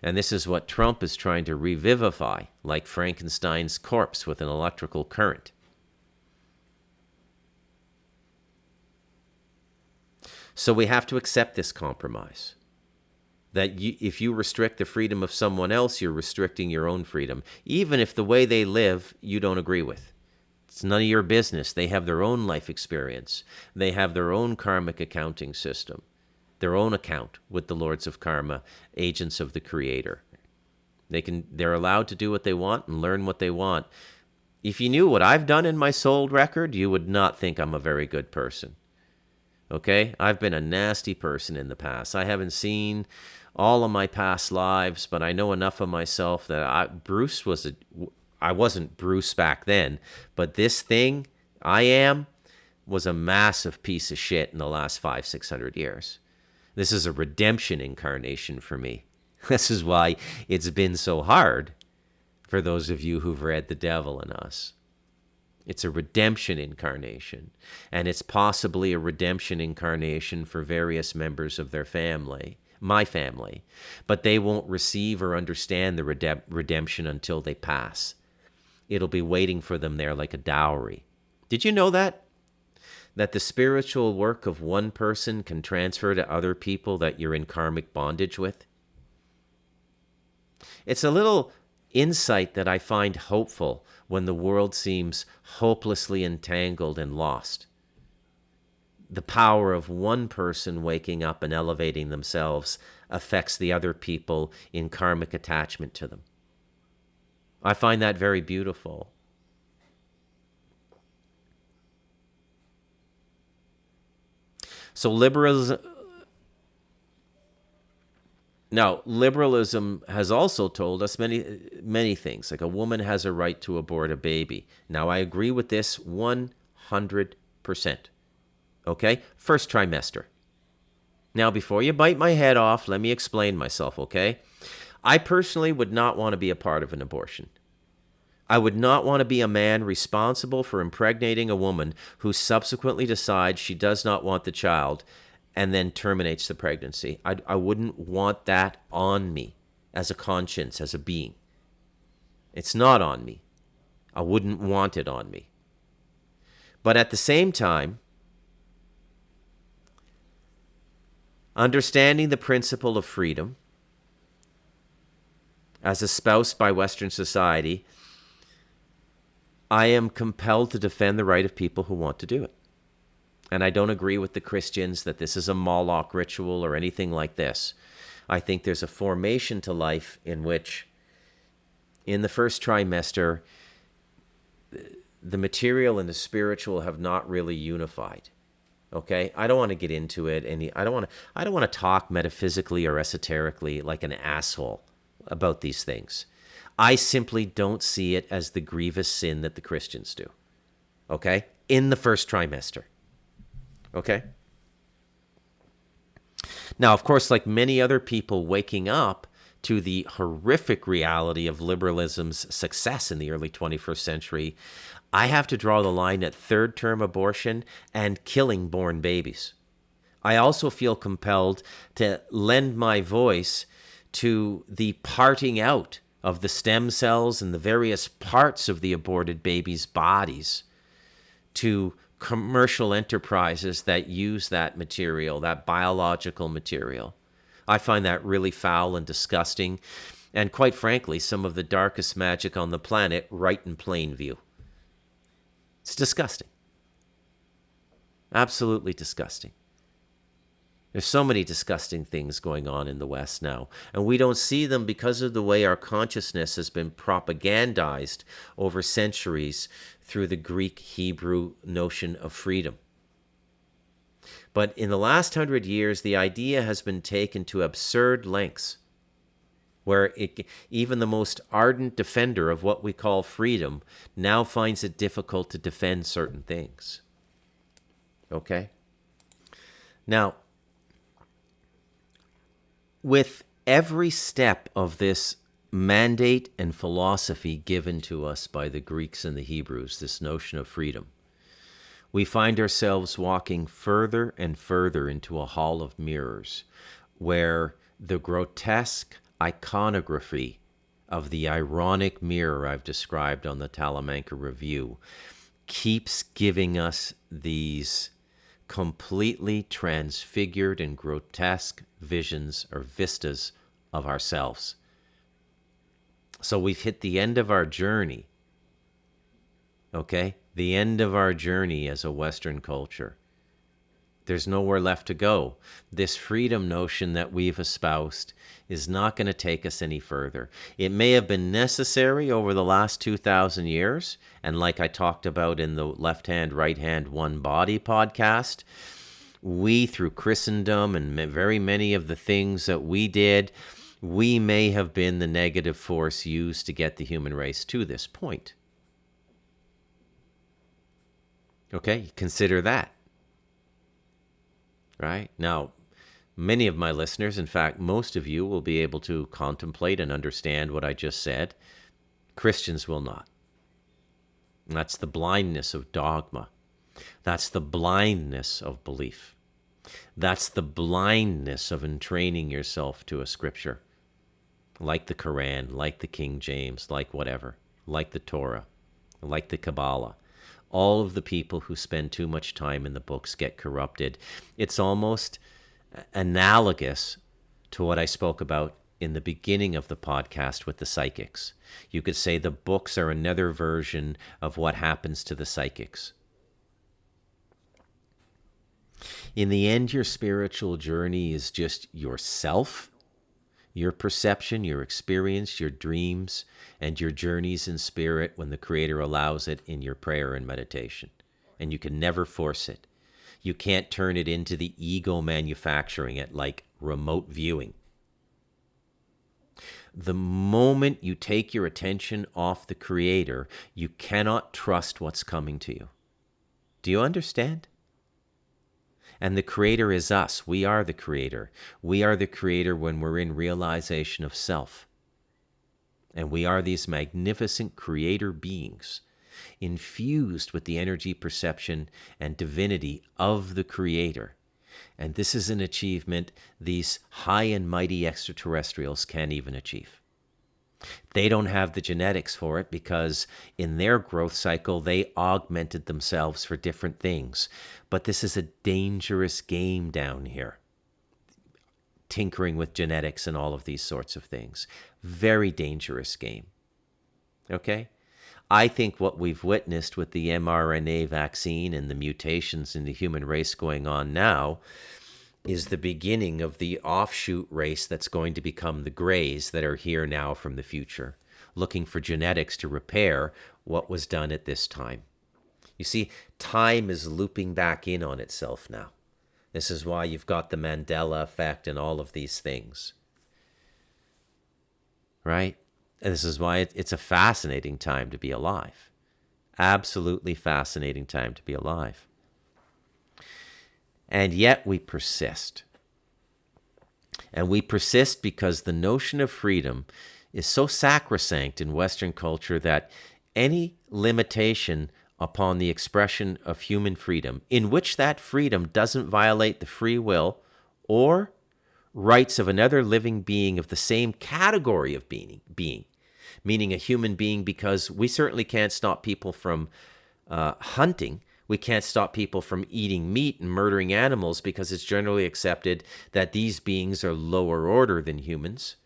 And this is what Trump is trying to revivify, like Frankenstein's corpse with an electrical current. So we have to accept this compromise, that if you restrict the freedom of someone else, you're restricting your own freedom, even if the way they live you don't agree with. It's none of your business. They have their own life experience. They have their own karmic accounting system, their own account with the Lords of Karma, agents of the Creator. They're allowed to do what they want and learn what they want. If you knew what I've done in my soul record, you would not think I'm a very good person. Okay? I've been a nasty person in the past. I haven't seen all of my past lives, but I know enough of myself that I wasn't Bruce back then, but this thing was a massive piece of shit in the last 500-600 years. This is a redemption incarnation for me. This is why it's been so hard for those of you who've read The Devil in Us. It's a redemption incarnation, and it's possibly a redemption incarnation for various members of their family, my family, but they won't receive or understand the redemption until they pass. It'll be waiting for them there like a dowry. Did you know that? That the spiritual work of one person can transfer to other people that you're in karmic bondage with? It's a little insight that I find hopeful when the world seems hopelessly entangled and lost. The power of one person waking up and elevating themselves affects the other people in karmic attachment to them. I find that very beautiful. So liberalism has also told us many things, like a woman has a right to abort a baby. Now, I agree with this 100%. Okay? First trimester. Now, before you bite my head off, let me explain myself, okay? I personally would not want to be a part of an abortion. I would not want to be a man responsible for impregnating a woman who subsequently decides she does not want the child and then terminates the pregnancy. I wouldn't want that on me as a conscience, as a being. It's not on me. I wouldn't want it on me. But at the same time, understanding the principle of freedom as espoused by Western society, I am compelled to defend the right of people who want to do it. And I don't agree with the Christians that this is a Moloch ritual or anything like this. I think there's a formation to life in which, in the first trimester, the material and the spiritual have not really unified. Okay, I don't want to get into it. I don't want to talk metaphysically or esoterically like an asshole about these things. I simply don't see it as the grievous sin that the Christians do. Okay, in the first trimester. Okay. Now, of course, like many other people waking up to the horrific reality of liberalism's success in the early 21st century, I have to draw the line at third-term abortion and killing born babies. I also feel compelled to lend my voice to the parting out of the stem cells and the various parts of the aborted babies' bodies to commercial enterprises that use that material, that biological material. I find that really foul and disgusting, and quite frankly, some of the darkest magic on the planet right in plain view. It's disgusting. Absolutely disgusting. There's so many disgusting things going on in the West now, and we don't see them because of the way our consciousness has been propagandized over centuries through the Greek Hebrew notion of freedom. But in the last 100 years, the idea has been taken to absurd lengths, where even the most ardent defender of what we call freedom now finds it difficult to defend certain things. Okay? Now, with every step of this mandate and philosophy given to us by the Greeks and the Hebrews, this notion of freedom, we find ourselves walking further and further into a hall of mirrors where the grotesque iconography of the ironic mirror I've described on the Talamanca Review keeps giving us these completely transfigured and grotesque visions or vistas of ourselves. So we've hit the end of our journey, okay? The end of our journey as a Western culture. There's nowhere left to go. This freedom notion that we've espoused is not going to take us any further. It may have been necessary over the last 2,000 years, and like I talked about in the Left Hand, Right Hand, One Body podcast, we, through Christendom and very many of the things that we did, we may have been the negative force used to get the human race to this point. Okay, consider that. Right? Now, many of my listeners, in fact, most of you will be able to contemplate and understand what I just said. Christians will not. And that's the blindness of dogma. That's the blindness of belief. That's the blindness of entraining yourself to a scripture, like the Quran, like the King James, like whatever, like the Torah, like the Kabbalah. All of the people who spend too much time in the books get corrupted. It's almost analogous to what I spoke about in the beginning of the podcast with the psychics. You could say the books are another version of what happens to the psychics. In the end, your spiritual journey is just yourself, your perception, your experience, your dreams, and your journeys in spirit when the Creator allows it in your prayer and meditation. And you can never force it. You can't turn it into the ego manufacturing it like remote viewing. The moment you take your attention off the Creator, you cannot trust what's coming to you. Do you understand? And the creator is us. We are the creator. We are the creator when we're in realization of self. And we are these magnificent creator beings, infused with the energy, perception, and divinity of the creator. And this is an achievement these high and mighty extraterrestrials can't even achieve. They don't have the genetics for it because in their growth cycle, they augmented themselves for different things. But this is a dangerous game down here, tinkering with genetics and all of these sorts of things. Very dangerous game. Okay? I think what we've witnessed with the mRNA vaccine and the mutations in the human race going on now is the beginning of the offshoot race that's going to become the Greys that are here now from the future, looking for genetics to repair what was done at this time. You see, time is looping back in on itself now. This is why you've got the Mandela effect and all of these things. Right? And this is why it's a fascinating time to be alive. Absolutely fascinating time to be alive. And yet we persist. And we persist because the notion of freedom is so sacrosanct in Western culture that any limitation upon the expression of human freedom, in which that freedom doesn't violate the free will or rights of another living being of the same category of being, meaning a human being, because we certainly can't stop people from hunting. We can't stop people from eating meat and murdering animals because it's generally accepted that these beings are lower order than humans.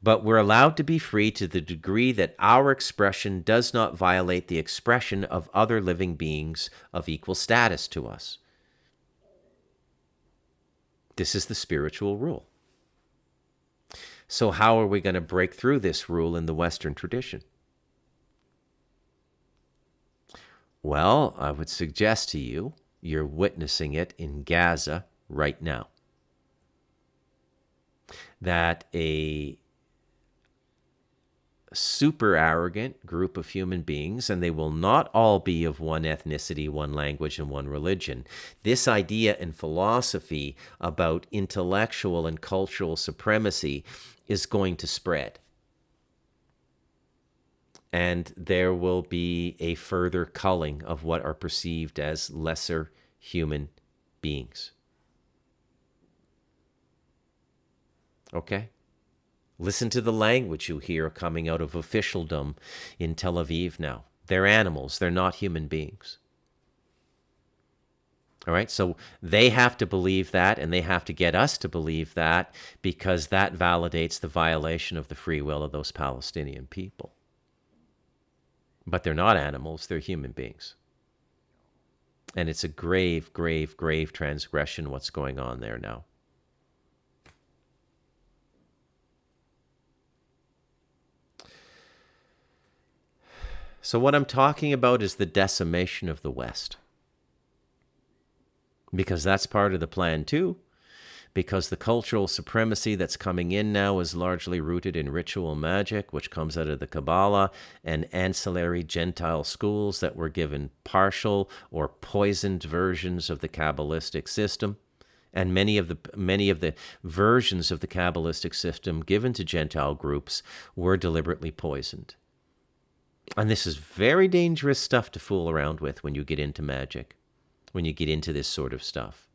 But we're allowed to be free to the degree that our expression does not violate the expression of other living beings of equal status to us. This is the spiritual rule. So how are we going to break through this rule in the Western tradition? Well, I would suggest to you, you're witnessing it in Gaza right now, that a super arrogant group of human beings, and they will not all be of one ethnicity, one language, and one religion. This idea and philosophy about intellectual and cultural supremacy is going to spread. And there will be a further culling of what are perceived as lesser human beings. Okay? Listen to the language you hear coming out of officialdom in Tel Aviv now. They're animals. They're not human beings. All right? So they have to believe that, and they have to get us to believe that, because that validates the violation of the free will of those Palestinian people. But they're not animals, they're human beings. And it's a grave, grave, grave transgression what's going on there now. So what I'm talking about is the decimation of the West. Because that's part of the plan too. Because the cultural supremacy that's coming in now is largely rooted in ritual magic, which comes out of the Kabbalah and ancillary Gentile schools that were given partial or poisoned versions of the Kabbalistic system. And many of the versions of the Kabbalistic system given to Gentile groups were deliberately poisoned. And this is very dangerous stuff to fool around with when you get into magic, when you get into this sort of stuff.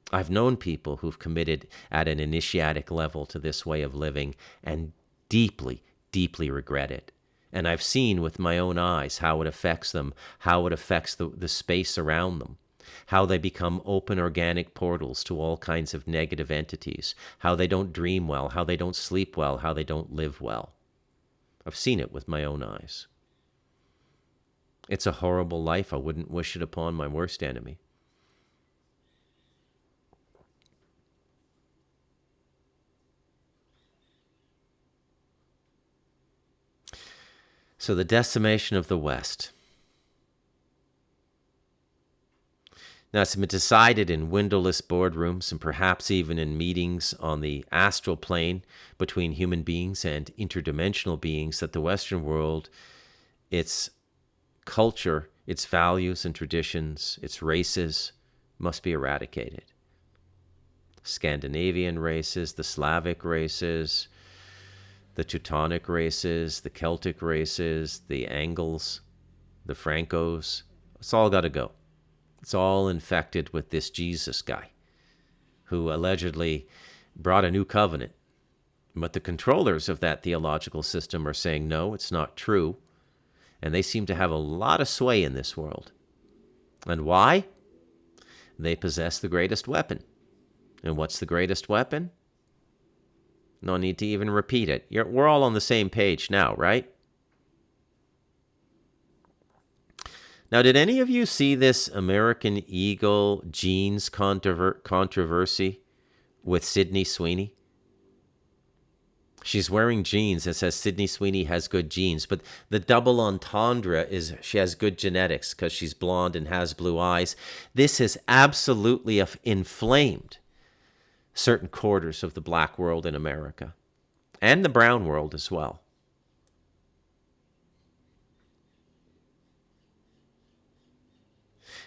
I've known people who've committed at an initiatic level to this way of living and deeply, deeply regret it. And I've seen with my own eyes how it affects them, how it affects the space around them, how they become open organic portals to all kinds of negative entities, how they don't dream well, how they don't sleep well, how they don't live well. I've seen it with my own eyes. It's a horrible life. I wouldn't wish it upon my worst enemy. So the decimation of the West. Now, it's been decided in windowless boardrooms and perhaps even in meetings on the astral plane between human beings and interdimensional beings that the Western world, its culture, its values and traditions, its races, must be eradicated. Scandinavian races, the Slavic races, the Teutonic races, the Celtic races, the Angles, the Francos. It's all got to go. It's all infected with this Jesus guy who allegedly brought a new covenant. But the controllers of that theological system are saying, no, it's not true. And they seem to have a lot of sway in this world. And why? They possess the greatest weapon. And what's the greatest weapon? No need to even repeat it. We're all on the same page now, right? Now, did any of you see this American Eagle jeans controversy with Sydney Sweeney? She's wearing jeans that says Sydney Sweeney has good genes, but the double entendre is she has good genetics because she's blonde and has blue eyes. This has absolutely inflamed certain quarters of the black world in America and the brown world as well.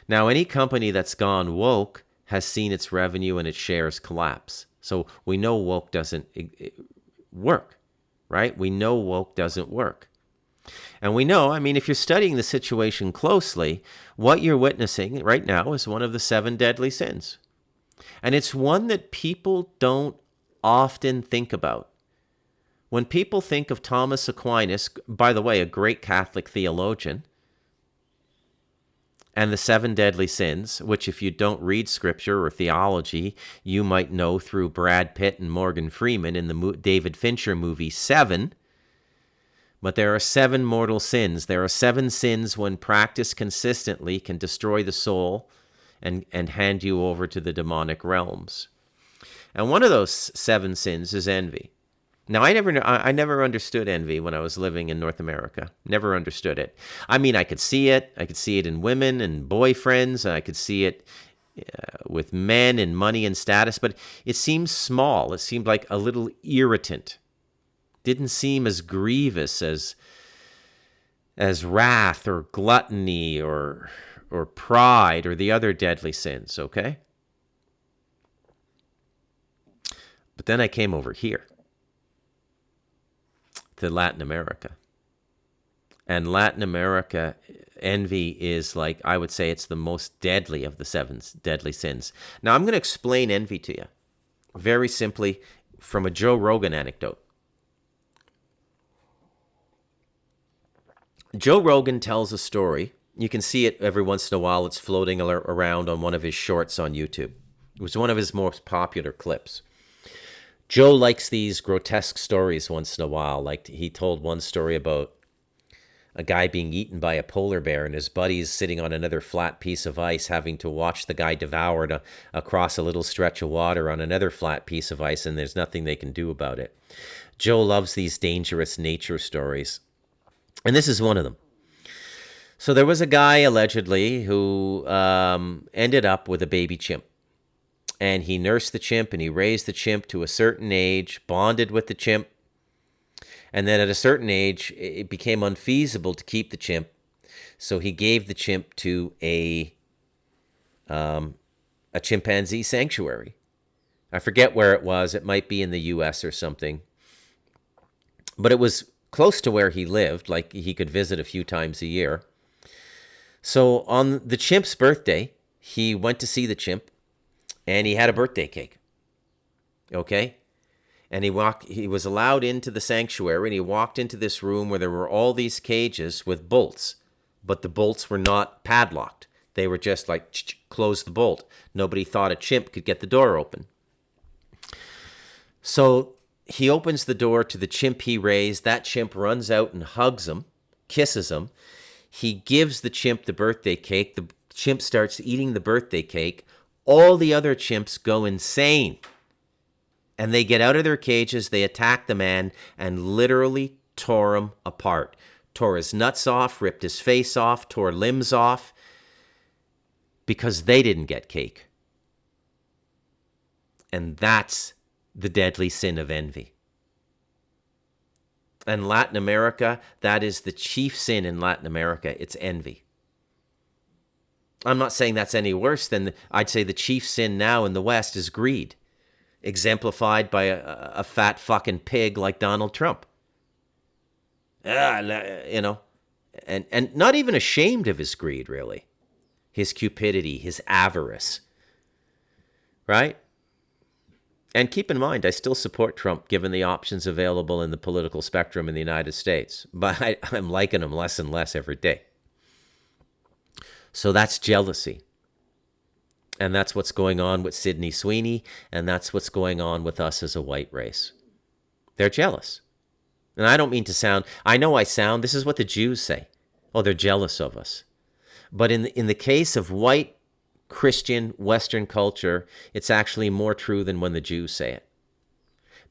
Now, any company that's gone woke has seen its revenue and its shares collapse. So we know woke doesn't work, right? We know woke doesn't work. And we know, if you're studying the situation closely, what you're witnessing right now is one of the 7 deadly sins. And it's one that people don't often think about. When people think of Thomas Aquinas, by the way, a great Catholic theologian, and the 7 deadly sins, which if you don't read scripture or theology, you might know through Brad Pitt and Morgan Freeman in the David Fincher movie Seven. But there are 7 mortal sins. There are 7 sins when practiced consistently can destroy the soul and hand you over to the demonic realms. And one of those 7 sins is envy. Now, I never understood envy when I was living in North America. Never understood it. I could see it. I could see it in women and boyfriends. And I could see it with men and money and status. But it seemed small. It seemed like a little irritant. Didn't seem as grievous as wrath or gluttony or pride or the other deadly sins, okay? But then I came over here to Latin America. And Latin America, envy is I would say it's the most deadly of the 7 deadly sins. Now, I'm going to explain envy to you very simply from a Joe Rogan anecdote. Joe Rogan tells a story. You can see it every once in a while. It's floating around on one of his shorts on YouTube. It was one of his most popular clips. Joe likes these grotesque stories once in a while. Like he told one story about a guy being eaten by a polar bear and his buddies sitting on another flat piece of ice having to watch the guy devoured across a little stretch of water on another flat piece of ice, and there's nothing they can do about it. Joe loves these dangerous nature stories, and this is one of them. So there was a guy allegedly who ended up with a baby chimp. And he nursed the chimp and he raised the chimp to a certain age, bonded with the chimp. And then at a certain age, it became unfeasible to keep the chimp. So he gave the chimp to a chimpanzee sanctuary. I forget where it was. It might be in the US or something. But it was close to where he lived, like he could visit a few times a year. So on the chimp's birthday, he went to see the chimp. And he had a birthday cake, okay? And he was allowed into the sanctuary, and he walked into this room where there were all these cages with bolts, but the bolts were not padlocked. They were just close the bolt. Nobody thought a chimp could get the door open. So he opens the door to the chimp he raised. That chimp runs out and hugs him, kisses him. He gives the chimp the birthday cake. The chimp starts eating the birthday cake. All the other chimps go insane. And they get out of their cages, they attack the man, and literally tore him apart. Tore his nuts off, ripped his face off, tore limbs off, because they didn't get cake. And that's the deadly sin of envy. And Latin America, that is the chief sin in Latin America. It's envy. I'm not saying that's any worse than, I'd say the chief sin now in the West is greed, exemplified by a fat fucking pig like Donald Trump. You know, and not even ashamed of his greed, really. His cupidity, his avarice, right? And keep in mind, I still support Trump given the options available in the political spectrum in the United States, but I'm liking him less and less every day. So that's jealousy. And that's what's going on with Sydney Sweeney, and that's what's going on with us as a white race. They're jealous. And I don't mean to sound, I know I sound, this is what the Jews say. Oh, they're jealous of us. But in the case of white Christian Western culture, it's actually more true than when the Jews say it.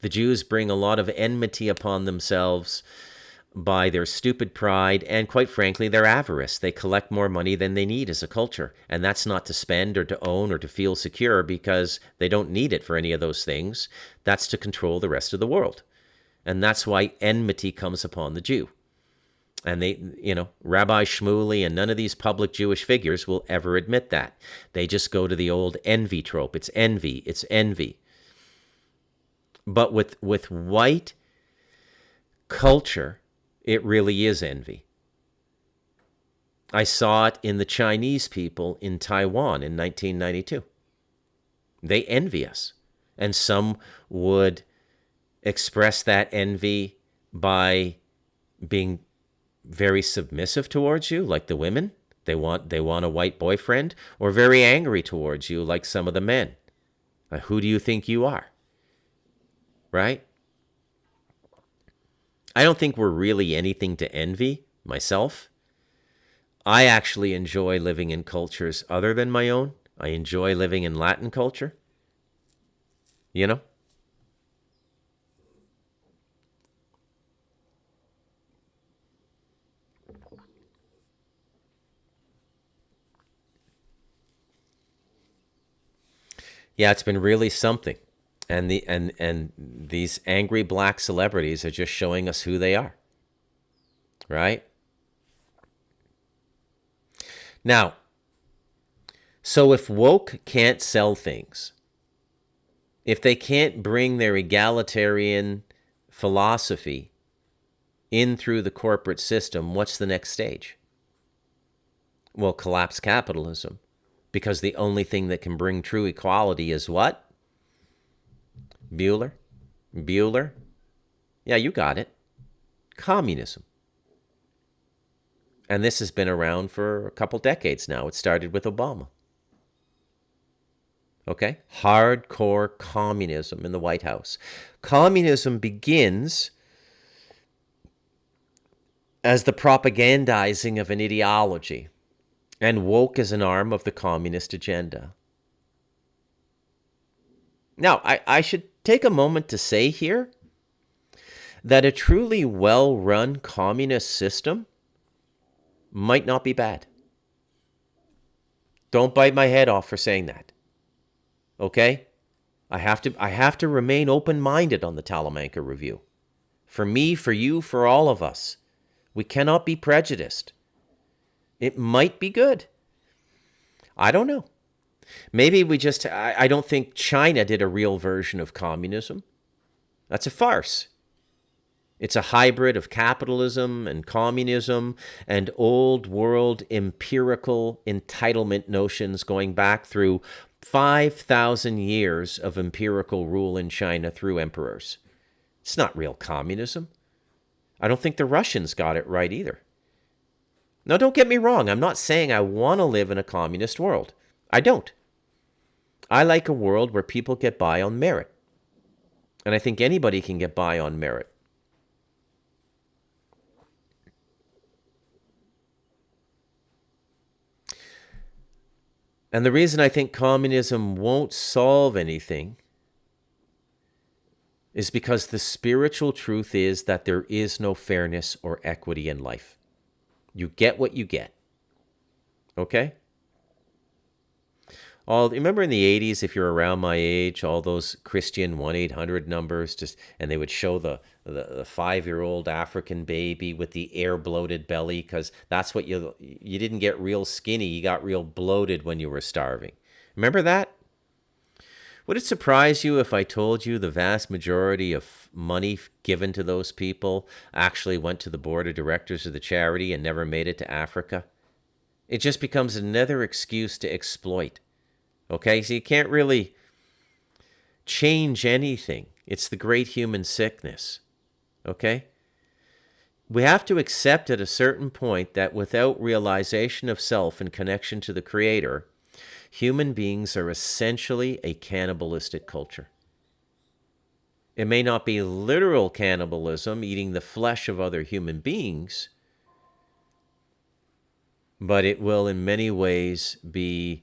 The Jews bring a lot of enmity upon themselves by their stupid pride and, quite frankly, their avarice. They collect more money than they need as a culture. And that's not to spend or to own or to feel secure, because they don't need it for any of those things. That's to control the rest of the world. And that's why enmity comes upon the Jew. And they, Rabbi Shmuley and none of these public Jewish figures will ever admit that. They just go to the old envy trope. It's envy. It's envy. But with white culture, it really is envy. I saw it in the Chinese people in Taiwan in 1992. They envy us. And some would express that envy by being very submissive towards you, like the women. They want a white boyfriend, or very angry towards you, like some of the men. Who do you think you are? Right? I don't think we're really anything to envy, myself. I actually enjoy living in cultures other than my own. I enjoy living in Latin culture. Yeah, it's been really something. And these angry black celebrities are just showing us who they are. Right? Now, so if woke can't sell things, if they can't bring their egalitarian philosophy in through the corporate system, what's the next stage? Well, collapse capitalism. Because the only thing that can bring true equality is what? Bueller? Yeah, you got it. Communism. And this has been around for a couple decades now. It started with Obama. Okay? Hardcore communism in the White House. Communism begins as the propagandizing of an ideology, and woke is an arm of the communist agenda. Now, I should take a moment to say here that a truly well-run communist system might not be bad. Don't bite my head off for saying that. Okay? I have to remain open-minded on the Talamanca Review. For me, for you, for all of us. We cannot be prejudiced. It might be good. I don't know. Maybe I don't think China did a real version of communism. That's a farce. It's a hybrid of capitalism and communism and old world empirical entitlement notions going back through 5,000 years of empirical rule in China through emperors. It's not real communism. I don't think the Russians got it right either. Now, don't get me wrong. I'm not saying I want to live in a communist world. I don't. I like a world where people get by on merit. And I think anybody can get by on merit. And the reason I think communism won't solve anything is because the spiritual truth is that there is no fairness or equity in life. You get what you get. Okay? Remember in the 80s, if you're around my age, all those Christian 1-800 numbers, and they would show the 5-year-old African baby with the air bloated belly, because that's what you didn't get real skinny, you got real bloated when you were starving. Remember that? Would it surprise you if I told you the vast majority of money given to those people actually went to the board of directors of the charity and never made it to Africa? It just becomes another excuse to exploit. Okay, so you can't really change anything. It's the great human sickness. Okay? We have to accept at a certain point that without realization of self and connection to the Creator, human beings are essentially a cannibalistic culture. It may not be literal cannibalism, eating the flesh of other human beings, but it will in many ways be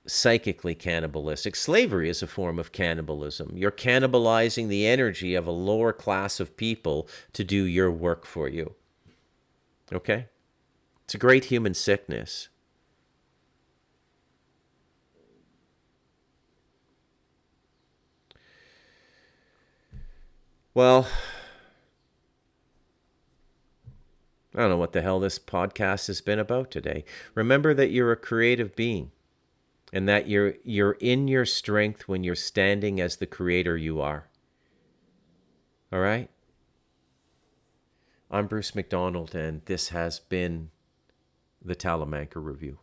psychically cannibalistic. Slavery is a form of cannibalism. You're cannibalizing the energy of a lower class of people to do your work for you. Okay? It's a great human sickness. Well, I don't know what the hell this podcast has been about today. Remember that you're a creative being, and that you're in your strength when you're standing as the creator you are. All right? I'm Bruce McDonald, and this has been the Talamanca Review.